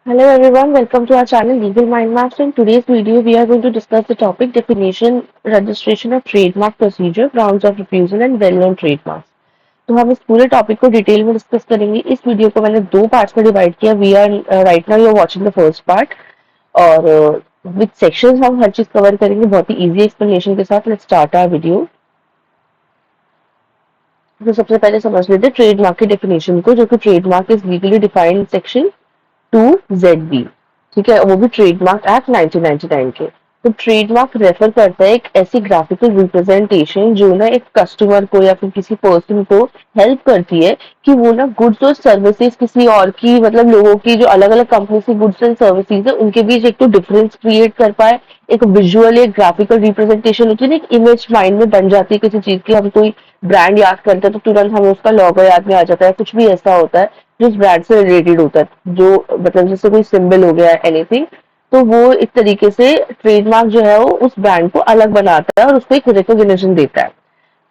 Hello everyone, welcome to our channel Legal Mind Maps. In today's video, we are going to discuss the topic definition, registration of trademark procedure, grounds of refusal and well-known trademarks. तो हम इस पूरे topic को detail में discuss करेंगे। इस video को मैंने दो पार्ट्स में डिवाइड किया। We are right now you are watching the first part और विद सेक्शंस हम हर चीज कवर करेंगे बहुत ही इजी एक्सप्लेनेशन के साथ। Let's start our video. तो सबसे पहले समझ लेते हैं ट्रेडमार्क की डेफिनेशन को, जो कि trademark is legally defined section 2ZB। ठीक है, वो भी ट्रेडमार्क एक्ट 1999 के। तो ट्रेडमार्क रेफर करता है एक ऐसी ग्राफिकल रिप्रेजेंटेशन जो ना एक कस्टमर को या फिर किसी पर्सन को हेल्प करती है कि वो ना गुड्स और सर्विसेज किसी और की, मतलब लोगों की जो अलग अलग कंपनी की गुड्स एंड सर्विसेज है उनके बीच एक तो डिफरेंस क्रिएट कर पाए। एक विजुअल एक ग्राफिकल रिप्रेजेंटेशन होती है ना, एक इमेज माइंड में बन जाती है किसी चीज की। हम कोई ब्रांड याद करते हैं तो तुरंत हमें उसका लोगो याद में आ जाता है, कुछ भी ऐसा होता है जो उस ब्रांड से रिलेटेड होता है, जो मतलब जैसे कोई सिंबल हो गया एनीथिंग। तो वो एक तरीके से ट्रेडमार्क जो है वो उस ब्रांड को अलग बनाता है और उसको एक रिकॉग्निशन देता है।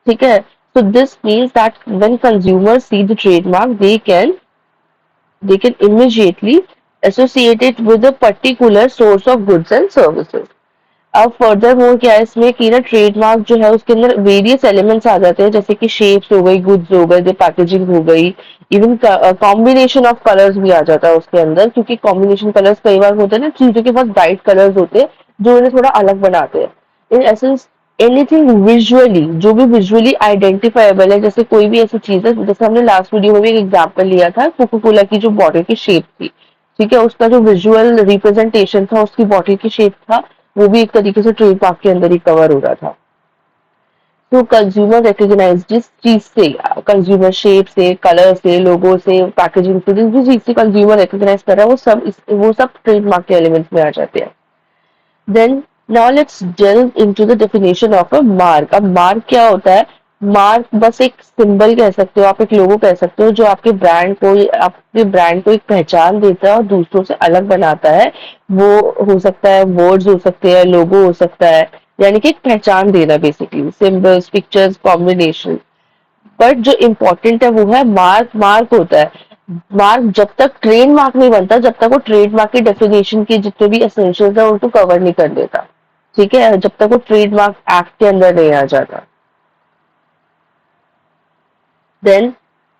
ठीक है, so this means that when consumers see the trademark, they can immediately associate it with a particular source of goods and services. अब फर्दर मोर क्या है इसमें कि ना ट्रेडमार्क जो है उसके अंदर वेरियस एलिमेंट्स आ जाते हैं, जैसे कि शेप्स हो गई, गुड्स हो गए, पैकेजिंग हो गई, इवन कॉम्बिनेशन ऑफ कलर्स भी आ जाता है उसके अंदर, क्योंकि कॉम्बिनेशन कलर्स कई बार होते हैं ना चीजों के बहुत ब्राइट कलर्स होते हैं जो उन्हें थोड़ा अलग बनाते हैं। इन एसेंस एनीथिंग विजुअली, जो भी विजुअली आइडेंटिफाइबल है, जैसे कोई भी ऐसी चीज है, जैसे हमने लास्ट वीडियो में भी एक एग्जांपल लिया था कोको कोला की जो बॉटल की शेप थी। ठीक है, उसका जो विजुअल रिप्रेजेंटेशन था, उसकी बॉटल की शेप था, वो भी एक तरीके से ट्रेडमार्क के अंदर ही कवर हो रहा था। तो कंज्यूमर रिकॉग्नाइज जिस चीज से, कंज्यूमर शेप से, कलर से, लोगो से, पैकेजिंग से, जिस भी चीज से कंज्यूमर रिकॉग्नाइज कर रहा है वो सब ट्रेडमार्क के एलिमेंट्स में आ जाते हैं। Then now let's delve into the definition of a mark। अब मार्क क्या होता है? मार्क बस एक सिंबल कह सकते हो, आप एक लोगो कह सकते हो, जो आपके ब्रांड को एक पहचान देता है और दूसरों से अलग बनाता है। वो हो सकता है वर्ड्स हो सकते हैं, लोगो हो सकता है, यानी कि एक पहचान देना, basically symbols, pictures, combination. But जो इम्पोर्टेंट है वो है मार्क। मार्क होता है, मार्क जब तक ट्रेड मार्क नहीं बनता, जब तक वो ट्रेड मार्क की डेफिनेशन के जितने भी एसेंशियल्स है उनको कवर नहीं कर देता। ठीक है, जब तक वो ट्रेड मार्क एक्ट के अंदर नहीं आ जाता। Then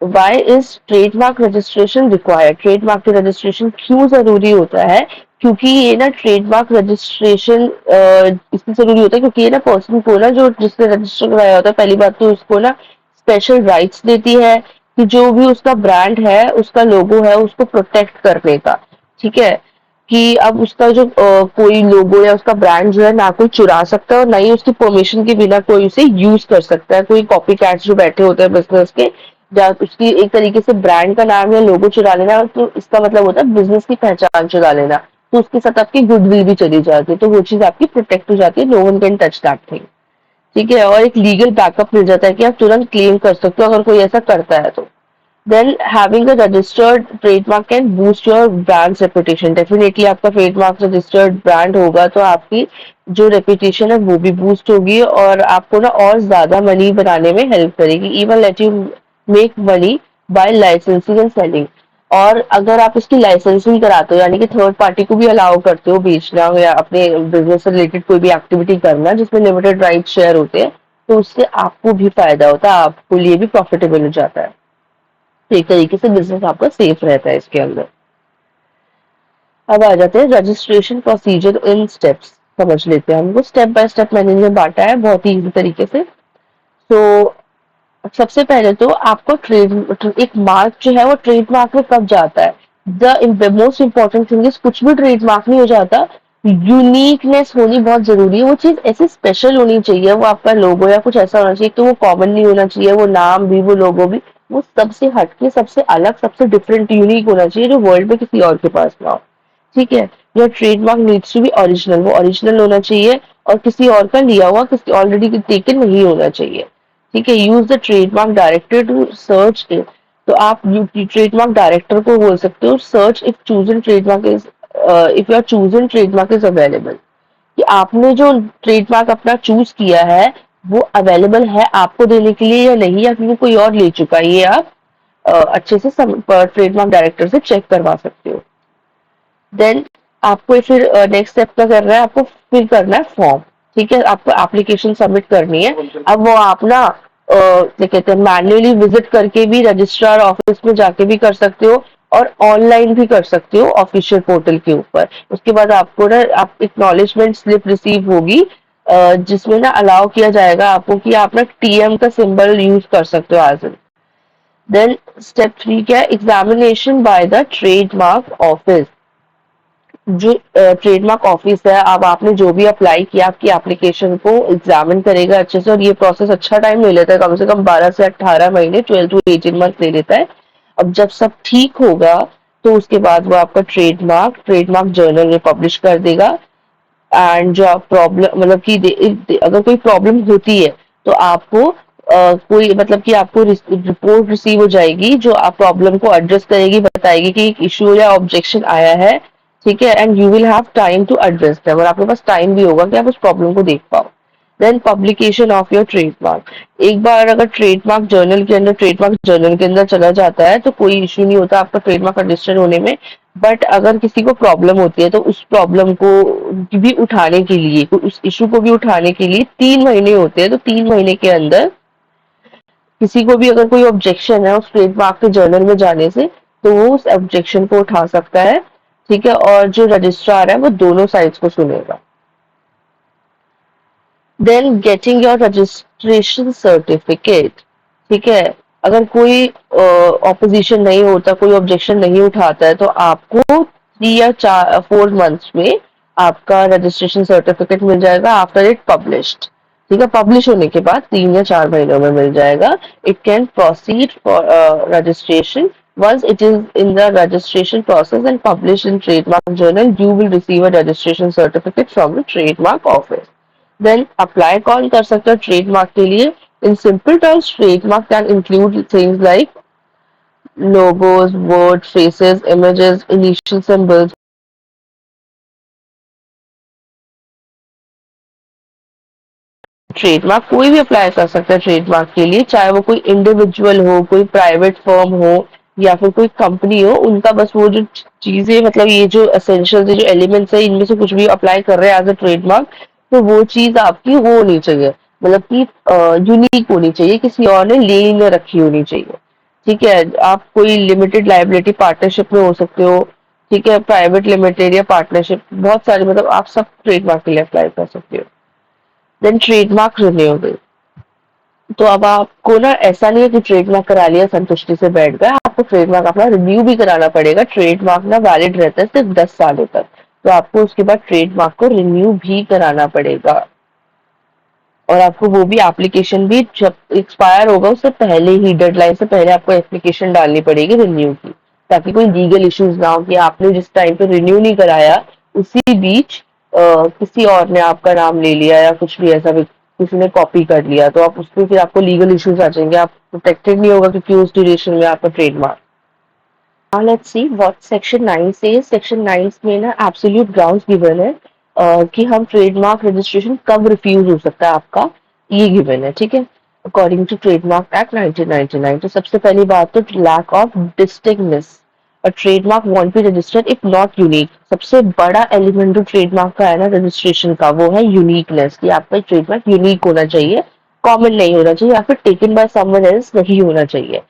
why is trademark registration required? Trademark की रजिस्ट्रेशन क्यों जरूरी होता है? क्योंकि ये ना ट्रेडमार्क रजिस्ट्रेशन इसलिए जरूरी होता है क्योंकि ये ना पर्सन को ना, जो जिसने रजिस्टर कराया होता है, पहली बात तो उसको ना स्पेशल राइट्स देती है कि जो भी उसका ब्रांड है, उसका लोगो है, उसको प्रोटेक्ट करने का। ठीक है, कि अब उसका जो कोई लोगो या उसका ब्रांड जो है ना कोई चुरा सकता है और ना ही उसकी परमिशन के बिना कोई उसे यूज कर सकता है। कोई कॉपी कैट्स जो बैठे होते हैं बिजनेस के, या उसकी एक तरीके से ब्रांड का नाम या लोगो चुरा लेना, तो इसका मतलब होता है बिजनेस की पहचान चुरा लेना। तो उसके साथ आपकी गुडविल भी चली जाती है, तो वो चीज आपकी प्रोटेक्ट हो जाती है। No one can touch that thing. ठीक है, और एक लीगल बैकअप मिल जाता है कि आप तुरंत क्लेम कर सकते हो अगर कोई ऐसा करता है तो। Then having a registered trademark can boost your brand's reputation. Definitely आपका trademark registered brand होगा तो आपकी जो reputation है वो भी boost होगी और आपको ना और ज्यादा money बनाने में help करेगी। Even let you make money by licensing and selling। और अगर आप इसकी लाइसेंसिंग कराते हो, यानी कि थर्ड पार्टी को भी अलाउ करते हो बेचना हो या अपने बिजनेस से रिलेटेड कोई भी एक्टिविटी करना जिसमें लिमिटेड राइट शेयर होते हैं, तो उससे आपको भी फायदा होता है, आपको लिए भी प्रॉफिटेबल हो जाता है। तो एक तरीके से बिजनेस आपका सेफ रहता है इसके अंदर। अब आ जाते हैं रजिस्ट्रेशन प्रोसीजर इन स्टेप्स। समझ लेते हैं, हमको स्टेप बाय स्टेप मैंने इन्हें बांटा है बहुत ही इजी तरीके से। तो सबसे पहले तो आपको एक मार्क जो है वो ट्रेडमार्क में कब जाता है? The most important thing is कुछ भी ट्रेडमार्क नहीं हो जाता, यूनिकनेस होनी बहुत जरूरी है। वो चीज ऐसे स्पेशल होनी चाहिए, वो आपका लोगो या कुछ ऐसा होना चाहिए तो वो कॉमन नहीं होना चाहिए, वो नाम भी वो लोगो भी वो सबसे हटके, सबसे अलग, सबसे डिफरेंट, यूनिक होना चाहिए, जो वर्ल्ड में किसी और के पास ना हो। ठीक है, your trademark needs to be original, वो ओरिजिनल होना चाहिए और किसी और का लिया हुआ, किसी ऑलरेडी टेकन नहीं होना चाहिए। ठीक है, use the trademark director to search it. तो आप ट्रेडमार्क डायरेक्टर को बोल सकते हो search if chosen trademark is, if your chosen trademark is available, कि आपने जो ट्रेडमार्क अपना चूज किया है वो अवेलेबल है आपको देने के लिए या नहीं, या फिर कोई और ले चुका है, ये आप अच्छे से ट्रेडमार्क डायरेक्टर से चेक करवा सकते हो। देन आपको फिर नेक्स्ट स्टेप क्या करना है, आपको फिर करना है फॉर्म। ठीक है, आपको एप्लीकेशन सबमिट करनी है। अब वो आप ना क्या कहते हैं, मैन्युअली विजिट करके भी रजिस्ट्रार ऑफिस में जाके भी कर सकते हो, और ऑनलाइन भी कर सकते हो ऑफिशियल पोर्टल के ऊपर। उसके बाद आपको ना आप एक्नॉलेजमेंट स्लिप रिसीव होगी, जिसमें ना अलाउ किया जाएगा आपको कि आप ना टीएम का सिंबल यूज कर सकते हो एज। देन स्टेप 3 क्या है, examination by the trademark office. जो ट्रेडमार्क ऑफिस है, अब आपने जो भी अप्लाई किया आपकी एप्लीकेशन को एग्जामिन करेगा अच्छे से, और ये प्रोसेस अच्छा टाइम ले लेता है, कम से कम 12 से 18 महीने, 12 to 18 मंथ ले लेता है। अब जब सब ठीक होगा तो उसके बाद वो आपका ट्रेडमार्क जर्नल में पब्लिश कर देगा। एंड जो आप प्रॉब्लम मतलब कि अगर कोई प्रॉब्लम होती है तो आपको कोई मतलब कि आपको रिपोर्ट रिसीव हो जाएगी, जो आप प्रॉब्लम को एड्रेस करेगी, बताएगी कि एक इशू या ऑब्जेक्शन आया है। ठीक है, and you will have time to address them, और आपके पास टाइम भी होगा कि आप उस प्रॉब्लम को देख पाओ। Then publication of your trademark. एक बार अगर ट्रेडमार्क जर्नल के अंदर चला जाता है तो कोई इशू नहीं होता आपका ट्रेडमार्क रजिस्टर होने में। बट अगर किसी को प्रॉब्लम होती है तो उस प्रॉब्लम को भी उठाने के लिए, उस इशू को भी उठाने के लिए 3 महीने होते हैं, तो 3 महीने के अंदर किसी को भी अगर कोई ऑब्जेक्शन है उस ट्रेडमार्क के जर्नल में जाने से, तो वो उस ऑब्जेक्शन को उठा सकता है। ठीक है, और जो रजिस्ट्रार है वो दोनों साइड्स को सुनेगा। Then getting your registration certificate. ठीक है, अगर कोई ऑपोजिशन नहीं होता, कोई ऑब्जेक्शन नहीं उठाता है, तो आपको 3 या 4 मंथ्स में आपका रजिस्ट्रेशन सर्टिफिकेट मिल जाएगा आफ्टर इट पब्लिश्ड। ठीक है, पब्लिश होने के बाद 3 या 4 महीनों में मिल जाएगा। It can proceed for registration. Once it is in the registration process and published in trademark journal, you will receive a registration certificate from the trademark office. Then apply कौन कर सकता है ट्रेडमार्क के लिए? In simple terms, trademark can include things like logos, words, faces, images, initial symbols. Trademark कोई भी apply कर सकता है ट्रेडमार्क के लिए, चाहे वो कोई इंडिविजुअल हो, कोई प्राइवेट फर्म हो, या फिर कोई कंपनी हो। उनका बस वो जो चीजें, मतलब ये जो एसेंशियल जो एलिमेंट्स है, इनमें से कुछ भी अप्लाई कर रहे हैं एज अ ट्रेडमार्क, तो वो चीज आपकी वो होनी चाहिए, मतलब कि यूनिक होनी चाहिए, किसी और ने ले न रखी होनी चाहिए। ठीक है, आप कोई लिमिटेड लाइबिलिटी पार्टनरशिप में हो सकते हो। ठीक है, प्राइवेट लिमिटेड या पार्टनरशिप, बहुत सारे, मतलब आप सब ट्रेडमार्क के लिए अप्लाई कर सकते हो। Then trademark renewable. तो अब आपको ना ऐसा नहीं है कि ट्रेडमार्क करा लिया संतुष्टि से बैठ गए, आपको ट्रेडमार्क अपना रिन्यू भी कराना पड़ेगा। ट्रेडमार्क ना वैलिड रहता है सिर्फ 10 सालों तक, तो आपको उसके बाद ट्रेडमार्क को रिन्यू भी कराना पड़ेगा। और आपको वो भी एप्लीकेशन भी जब एक्सपायर होगा उससे पहले ही, डेडलाइन से पहले आपको एप्लीकेशन डालनी पड़ेगी रिन्यू की, ताकि कोई लीगल इश्यूज ना हो कि आपने जिस टाइम पे रिन्यू नहीं कराया उसी बीच किसी और ने आपका नाम ले लिया, या कुछ भी ऐसा भी किसी ने कॉपी कर लिया, तो आप उसमें फिर आपको लीगल इश्यूज आ जाएंगे, आप प्रोटेक्टेड नहीं होगा क्योंकि उस ड्यूरेशन में आपका trademark. Now let's see what section 9 says. Section 9 में ना absolute grounds given है कि हम ट्रेडमार्क रजिस्ट्रेशन कब रिफ्यूज हो सकता है आपका, ये गिवन है। ठीक है, अकॉर्डिंग टू ट्रेडमार्क एक्ट 1999। तो सबसे पहली बात तो lack of distinctness. A trademark won't be registered if not unique. सबसे बड़ा एलिमेंट जो ट्रेडमार्क का है ना रजिस्ट्रेशन का, वो है यूनिकनेस, कि आपका ट्रेडमार्क यूनिक होना चाहिए, कॉमन नहीं होना चाहिए, या फिर टेकन बाय समवन एल्स नहीं होना चाहिए।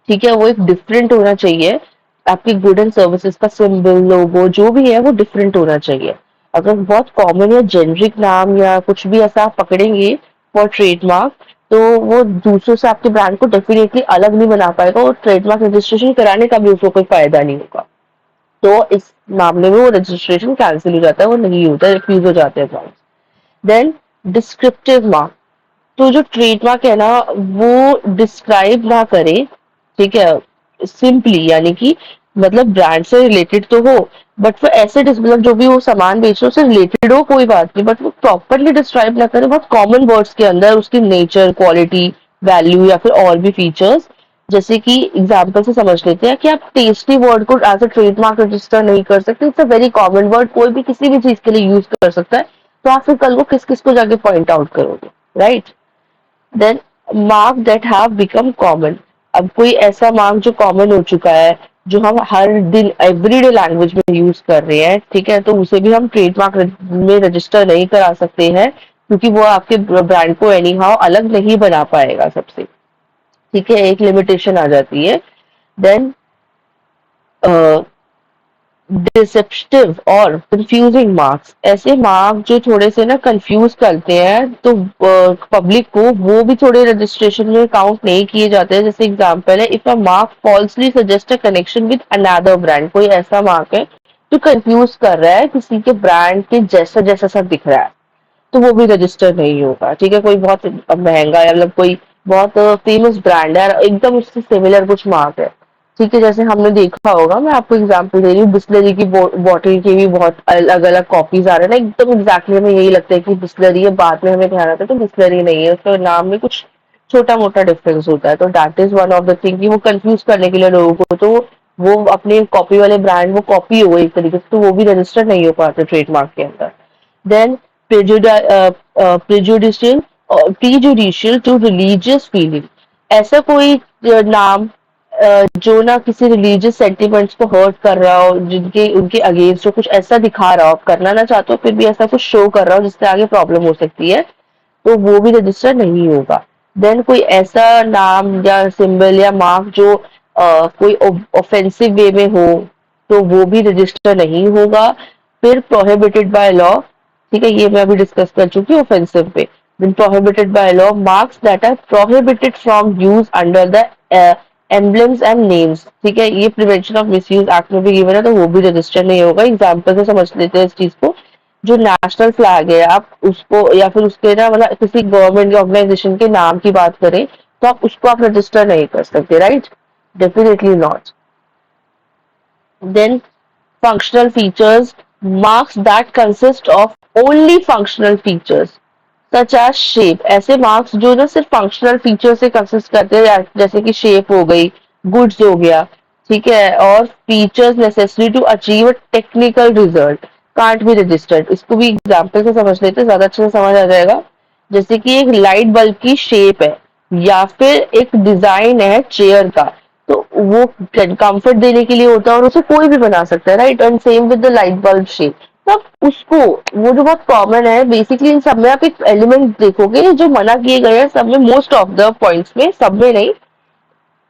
ठीक है, वो एक डिफरेंट होना चाहिए। आपकी गुड एंड सर्विसेज का सिंबल, लोगो जो भी है वो डिफरेंट होना चाहिए। अगर बहुत कॉमन या जेनरिक नाम या कुछ भी ऐसा आप पकड़ेंगे फॉर ट्रेडमार्क, तो वो दूसरों से आपके ब्रांड को डेफिनेटली अलग नहीं बना पाएगा, और ट्रेडमार्क रजिस्ट्रेशन कराने का भी उसको कोई फायदा नहीं होगा। तो इस मामले में वो रजिस्ट्रेशन कैंसिल हो जाता है, वो नहीं होता, रिफ्यूज हो जाते हैं। Then descriptive mark. तो जो ट्रेडमार्क है ना वो डिस्क्राइब ना करे, ठीक है, सिंपली, यानी कि मतलब ब्रांड से रिलेटेड तो हो, बट वो ऐसे मतलब जो भी वो सामान बेच रहे हो उससे रिलेटेड हो कोई बात नहीं, बट वो प्रॉपरली डिस्क्राइब ना करे, बहुत कॉमन वर्ड्स के अंदर उसकी नेचर, क्वालिटी, वैल्यू या फिर और भी फीचर्स। जैसे कि एग्जाम्पल से समझ लेते हैं कि आप टेस्टी वर्ड को एज अ ट्रेडमार्क रजिस्टर नहीं कर सकते, it's a very common word, कोई भी किसी भी चीज के लिए यूज कर सकता है, तो आप फिर कल को किस किस को जाके पॉइंट आउट करोगे, right? Then mark that have become common. अब कोई ऐसा मार्क जो कॉमन हो चुका है, जो हम हर दिन एवरीडे लैंग्वेज में यूज कर रहे हैं, ठीक है, तो उसे भी हम ट्रेडमार्क में रजिस्टर नहीं करा सकते हैं, क्योंकि वो आपके ब्रांड को एनी हाउ अलग नहीं बना पाएगा सबसे। ठीक है, एक लिमिटेशन आ जाती है। देन डिसेप्टिव और कंफ्यूजिंग मार्क्स, ऐसे मार्क जो थोड़े से ना कंफ्यूज करते हैं, तो पब्लिक को, वो भी थोड़े रजिस्ट्रेशन में काउंट नहीं किए जाते हैं। जैसे एग्जांपल है, if a mark falsely suggest a connection with another brand, कोई ऐसा मार्क है जो कंफ्यूज कर रहा है, किसी के ब्रांड के जैसा जैसा सा दिख रहा है, तो वो भी रजिस्टर नहीं होगा। ठीक है, कोई बहुत महंगा या मतलब कोई बहुत फेमस ब्रांड है और एकदम उससे सिमिलर कुछ मार्क है, ठीक है, जैसे हमने देखा होगा, मैं आपको एग्जांपल दे रही हूँ, बिस्लरी की बॉटल की भी बहुत अलग अलग कॉपीज आ रहे हैं ना, एकदम एग्जैक्टली हमें यही लगता है कि बिस्लरी है, बाद में हमें ध्यान आता है तो बिस्लरी नहीं है, उसके नाम में कुछ छोटा मोटा डिफरेंस होता है। तो that is one of the thing कि वो कंफ्यूज करने के लिए लोगों को, तो वो अपने कॉपी वाले ब्रांड, वो कॉपी हो गई एक तरीके से, तो वो भी रजिस्टर नहीं हो पाते ट्रेडमार्क के अंदर। Then prejudicial prejudicial to religious feeling, ऐसा कोई नाम जो ना किसी रिलीजियस सेंटिमेंट्स को हर्ट कर रहा हो, जिनके उनके अगेंस्ट जो कुछ ऐसा दिखा रहा हो, आप करना ना चाहते हो फिर भी ऐसा कुछ शो कर रहा हो जिससे आगे प्रॉब्लम हो सकती है, तो वो भी रजिस्टर नहीं होगा। देन कोई ऐसा नाम या सिंबल या मार्क जो कोई ऑफेंसिव वे में हो, तो वो भी रजिस्टर नहीं होगा। फिर प्रोहिबिटेड बाय लॉ, ठीक है, ये मैं अभी डिस्कस कर चुकी हूँ ऑफेंसिव पे। Then prohibited by law, marks that are prohibited from use under the emblems and names, ठीक है, ये प्रिवेंशन ऑफ मिसयूज एक्ट में भी गिवन है, तो वो भी रजिस्टर नहीं होगा। एग्जाम्पल से समझ लेते हैं इस चीज को। जो नेशनल फ्लैग है, आप उसको या फिर उसके ना मतलब किसी गवर्नमेंट ऑर्गेनाइजेशन के नाम की बात करें, तो आप उसको आप रजिस्टर नहीं कर सकते, right? Definitely not. Then functional features, marks that consist of only functional features such as shape, ऐसे मार्क्स जो ना सिर्फ फंक्शनल फीचर से कंसिस्ट करते हैं, जैसे कि शेप हो गई, गुड्स हो गया, ठीक है, और features necessary to achieve a technical result can't be registered. इसको भी एग्जांपल से समझ लेते हैं, ज्यादा अच्छे से समझ आ जाएगा। जैसे कि एक लाइट बल्ब की शेप है या फिर एक डिजाइन है चेयर का, तो वो कंफर्ट देने के लिए होता है और उसे कोई भी बना सकता है, right? And same with the light bulb shape. तो आप उसको, वो जो बहुत कॉमन है बेसिकली, इन सब में आप एक एलिमेंट देखोगे जो मना किए गए हैं सब में, मोस्ट ऑफ द पॉइंट्स में, सब में नहीं,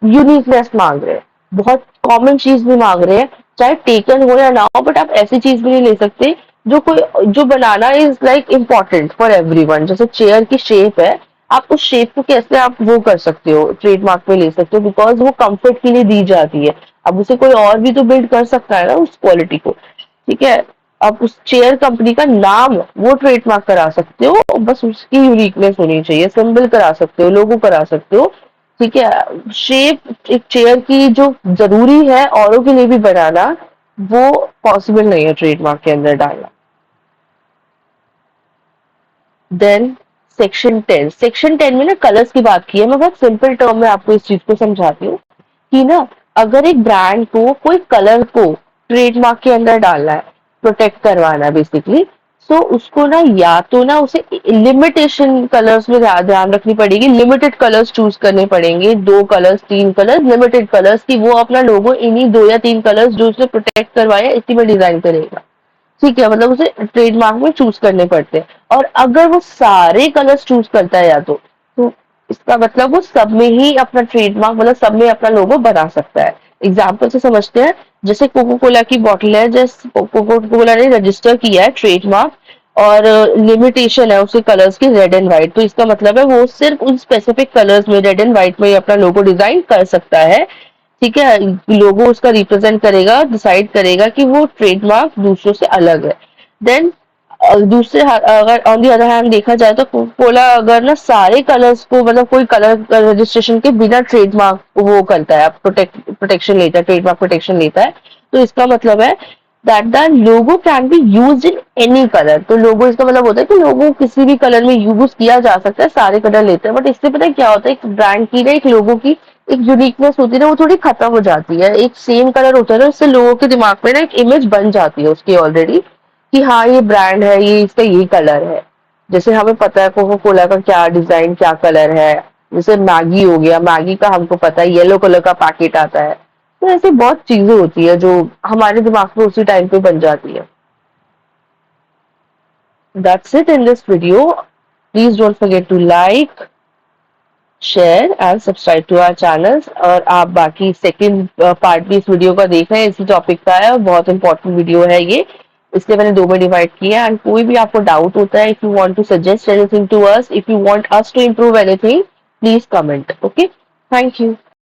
यूनिकनेस मांग रहे हैं, बहुत कॉमन चीज भी मांग रहे हैं, चाहे टेकन हो या ना हो, बट आप ऐसी चीज भी नहीं ले सकते जो कोई, जो बनाना is like important for everyone. जैसे चेयर की शेप है, आप उस शेप को कैसे आप वो कर सकते हो, ट्रेडमार्क में ले सकते हो, बिकॉज वो कंफर्ट के लिए दी जाती है। अब उसे कोई और भी तो बिल्ड कर सकता है ना उस क्वालिटी को, ठीक है। आप उस चेयर कंपनी का नाम वो ट्रेडमार्क करा सकते हो, बस उसकी यूनिकनेस होनी चाहिए, सिंबल करा सकते हो, लोगो करा सकते हो, ठीक है। शेप एक चेयर की जो जरूरी है औरों के लिए भी बनाना, वो पॉसिबल नहीं है ट्रेडमार्क के अंदर डालना। देन सेक्शन 10 में ना कलर्स की बात की है। मैं बहुत सिंपल टर्म में आपको इस चीज को समझाती हूँ कि ना, अगर एक ब्रांड को कोई कलर को ट्रेडमार्क के अंदर डालना है, प्रोटेक्ट करवाना है बेसिकली, तो उसको ना या तो ना उसे लिमिटेशन कलर्स में ध्यान रखनी पड़ेगी, लिमिटेड कलर्स चूज करने पड़ेंगे, 2 कलर्स 3 कलर्स लिमिटेड कलर्स की, वो अपना लोगो इन्हीं 2 या 3 कलर्स जो उसने प्रोटेक्ट करवाया इसी में डिजाइन करेगा, ठीक है, मतलब उसे ट्रेडमार्क में चूज करने पड़ते हैं। और अगर वो सारे कलर्स चूज करता है या तो इसका मतलब वो सब में ही अपना ट्रेडमार्क, मतलब सब में अपना लोगो बना सकता है। एग्जाम्पल से समझते हैं, जैसे कोको कोला की बॉटल है, जैसे कोको कोला ने रजिस्टर किया है ट्रेडमार्क, और लिमिटेशन है उसके कलर्स की रेड एंड व्हाइट, तो इसका मतलब है वो सिर्फ उन स्पेसिफिक कलर्स में, रेड एंड व्हाइट में ही अपना लोगो डिजाइन कर सकता है, ठीक है। लोगो उसका रिप्रेजेंट करेगा, डिसाइड करेगा कि वो ट्रेडमार्क दूसरों से अलग है। देन दूसरे अगर ऑन दी अदर हैंड देखा जाए तो कोला अगर ना सारे कलर्स को, मतलब कोई कलर रजिस्ट्रेशन के बिना ट्रेडमार्क वो करता है, प्रोटेक्शन लेता है, ट्रेडमार्क प्रोटेक्शन लेता है, तो इसका मतलब है that the logo can be use in any colour. तो लोगो इसका मतलब होता है कि लोगो किसी भी कलर में यूज किया जा सकता है, सारे कलर लेते हैं, बट इससे पता है क्या होता है, एक ब्रांड की ना, एक लोगो की एक यूनिकनेस होती है ना, वो थोड़ी खत्म हो जाती है। एक सेम कलर होता है ना, उससे लोगों के दिमाग में ना एक इमेज बन जाती है उसकी ऑलरेडी, कि हाँ ये ब्रांड है, ये इसका ये कलर है। जैसे हमें पता है कोको कोला का क्या डिजाइन, क्या कलर है। जैसे मैगी हो गया, मैगी का हमको पता है येलो कलर का पैकेट आता है, तो ऐसी बहुत चीजें होती है जो हमारे दिमाग में उसी टाइम पे बन जाती है. That's it in this video. Please don't forget to like, share and subscribe to our channels. और आप बाकी सेकंड पार्ट भी इस वीडियो का देख रहे हैं, इसी टॉपिक का है और बहुत इंपॉर्टेंट वीडियो है ये, इसलिए मैंने दो में डिवाइड किया. एंड कोई भी आपको डाउट होता है, if you want to suggest anything to us, if you want us to improve anything, please comment. Okay, thank you.